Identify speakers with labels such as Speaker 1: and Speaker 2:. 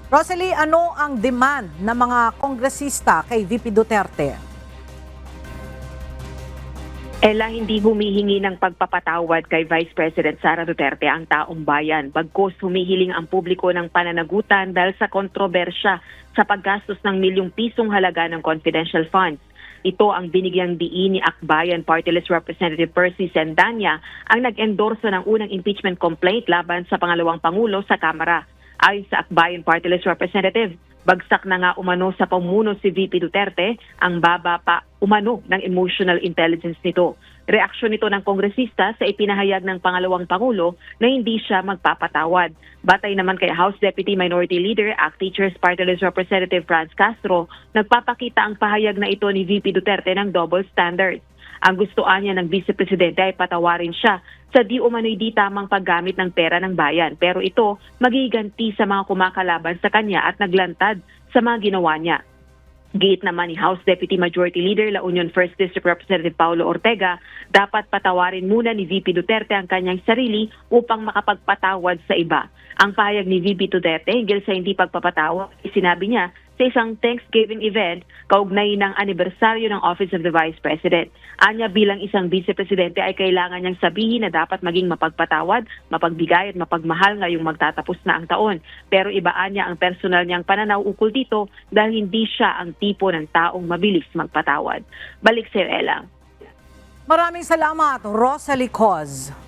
Speaker 1: Rosalie, ano ang demand ng mga kongresista kay VP Duterte?
Speaker 2: Ella, hindi humihingi ng pagpapatawad kay Vice President Sara Duterte ang taong bayan. Bagkus humihiling ang publiko ng pananagutan dahil sa kontrobersya sa paggastos ng milyong pisong halaga ng confidential funds. Ito ang binigyang diin ni Akbayan Party List Representative Percy Sendanya ang nag-endorso ng unang impeachment complaint laban sa pangalawang pangulo sa Kamara. Ayon sa Akbayan Party List Representative, bagsak na nga umano sa pamuno si VP Duterte ang baba pa umano ng emotional intelligence nito. Reaksyon nito ng kongresista sa ipinahayag ng pangalawang pangulo na hindi siya magpapatawad. Batay naman kay House Deputy Minority Leader, ACT Teachers Party List Representative Franz Castro, nagpapakita ang pahayag na ito ni VP Duterte ng double standards. Ang gustuan niya ng Vice Presidente ay patawarin siya sa di umano'y di tamang paggamit ng pera ng bayan. Pero ito magiganti sa mga kumakalaban sa kanya at naglantad sa mga ginawa niya. Giit naman ni House Deputy Majority Leader La Union 1st District Representative Paulo Ortega, dapat patawarin muna ni VP Duterte ang kanyang sarili upang makapagpatawad sa iba. Ang pahayag ni VP Duterte hinggil sa hindi pagpapatawad, sinabi niya sa isang Thanksgiving event kaugnay ng anibersaryo ng Office of the Vice President. Anya bilang isang Vice Presidente ay kailangan niyang sabihin na dapat maging mapagpatawad, mapagbigay at mapagmahal ngayong magtatapos na ang taon. Pero ibaan niya ang personal niyang pananaw ukol dito dahil hindi siya ang tipo ng taong mabilis magpatawad. Balik sa iyo, Ella.
Speaker 1: Maraming salamat, Rosalie Coz.